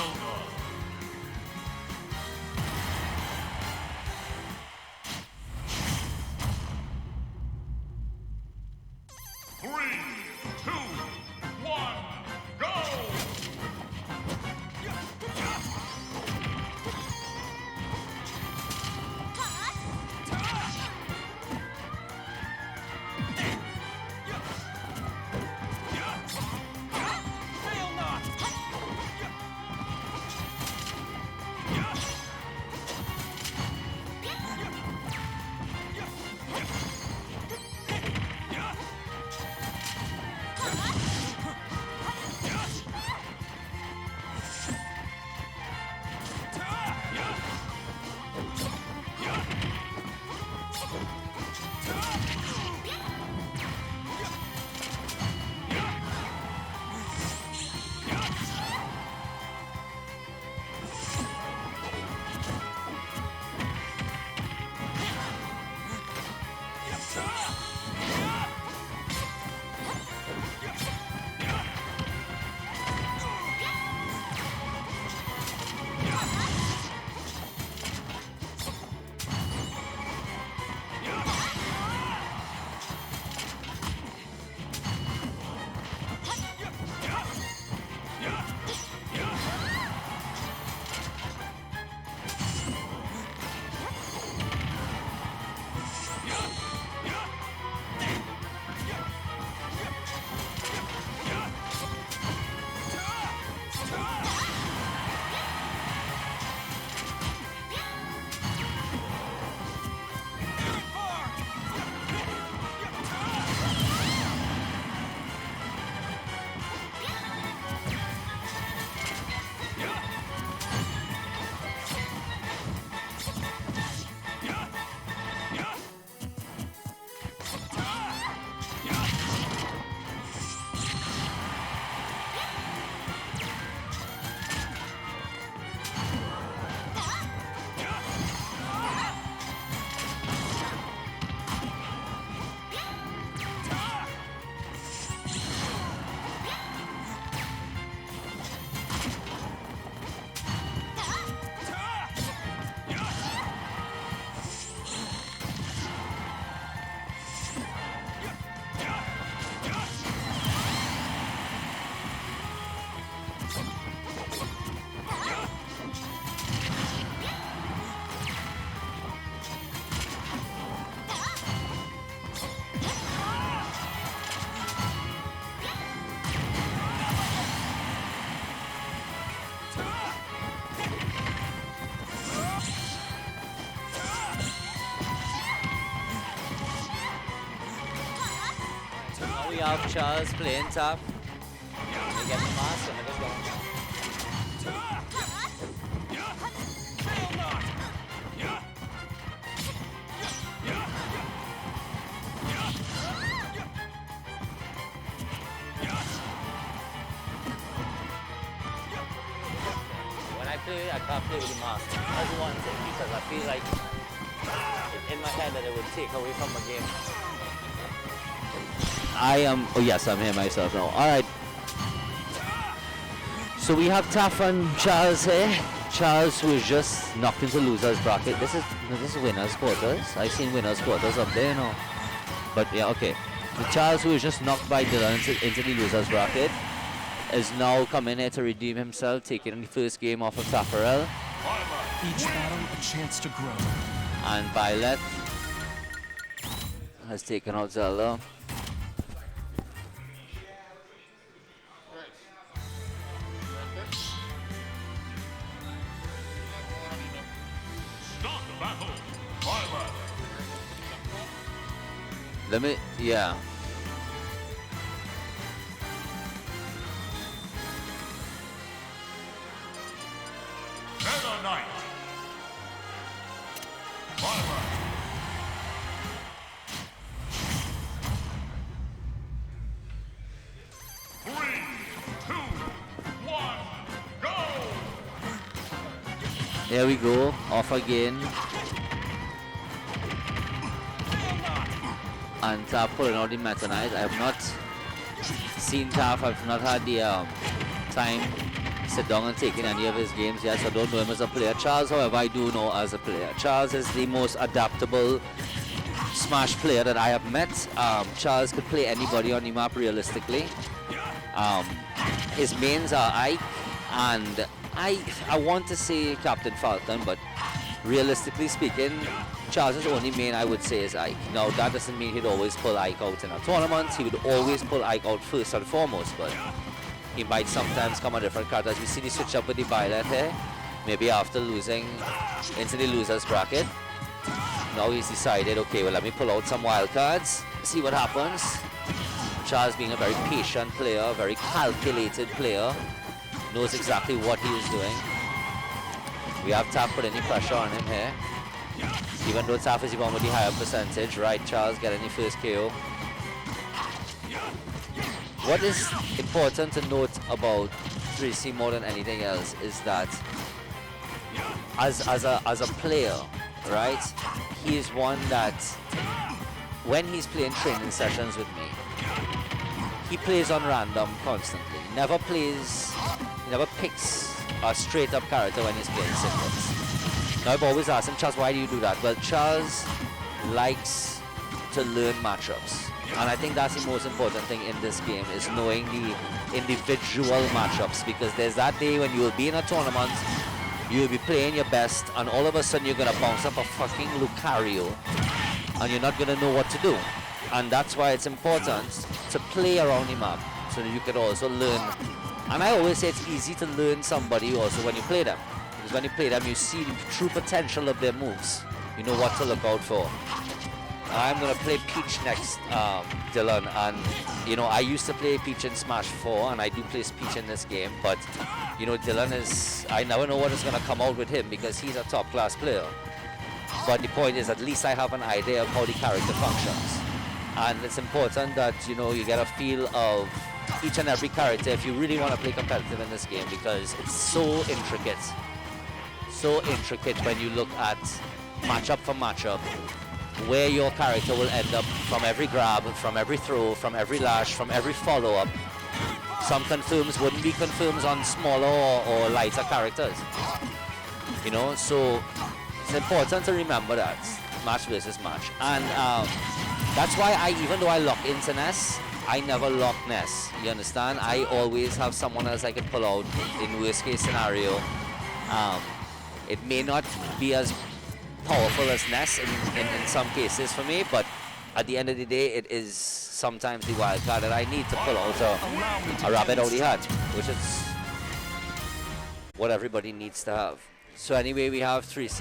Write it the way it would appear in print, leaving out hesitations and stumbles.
Zelda. 3, 2, 1, go! We have Charles playing Taff. They get the mask and they just go. When I play, I can't play with the mask. That's one thing because I feel like in my head that it would take away from the game. I am. Oh yes, I'm here myself now. All right. So we have Taff and Charles here. Charles was just knocked into losers bracket. This is winners quarters. I seen winners quarters up there, you know. But yeah, okay. So Charles, who was just knocked by Dylan into the losers bracket, is now coming here to redeem himself, taking the first game off of Taffarel. Each battle a chance to grow. And Byleth has taken out Zelda. Let me, yeah. Meta Knight. Byleth. 3, 2, 1, go! There we go, off again. And Taff pulling out the Meta Knight. I have not seen Taff, I've not had the time sit down and taken any of his games yet, so I don't know him as a player. Charles, however, I do know as a player. Charles is the most adaptable Smash player that I have met. Charles could play anybody on the map realistically. His mains are Ike and I want to say Captain Falcon, but realistically speaking, Charles' only main I would say is Ike. Now that doesn't mean he'd always pull Ike out in a tournament. He would always pull Ike out first and foremost, but he might sometimes come on different characters. We see the switch up with the Byleth here, maybe after losing into the losers bracket. Now he's decided, okay, well let me pull out some wild cards, see what happens. Charles being a very patient player, a very calculated player, knows exactly what he is doing. We have Taff put any pressure on him here. Even though Taff is the one with the higher percentage, right, Charles getting the first KO. What is important to note about 3C more than anything else is that as a player, right, he is one that when he's playing training sessions with me, he plays on random constantly. Never picks a straight up character when he's playing singles. Now I've always asked him, Charles, why do you do that? Well, Charles likes to learn matchups. And I think that's the most important thing in this game, is knowing the individual matchups, because there's that day when you will be in a tournament, you will be playing your best, and all of a sudden you're gonna bounce up a fucking Lucario, and you're not gonna know what to do. And that's why it's important to play around the map, so that you can also learn. And I always say it's easy to learn somebody also when you play them, because when you play them, you see the true potential of their moves. You know what to look out for. I'm gonna play Peach next, Dylan, and you know I used to play Peach in Smash 4, and I do play Peach in this game, but you know Dylan is, I never know what is gonna come out with him because he's a top class player. But the point is, at least I have an idea of how the character functions, and it's important that you know you get a feel of each and every character if you really want to play competitive in this game, because it's so intricate when you look at matchup for matchup, where your character will end up from every grab, from every throw, from every lash, from every follow-up. Some confirms wouldn't be confirms on smaller or lighter characters. You know, so it's important to remember that, match versus match. And that's why even though I lock into Ness, I never lock Ness, you understand? I always have someone else I can pull out in worst case scenario. It may not be as powerful as Ness in some cases for me, but at the end of the day, it is sometimes the wild card that I need to pull out a rabbit out the hat, which is what everybody needs to have. So anyway, we have 3C.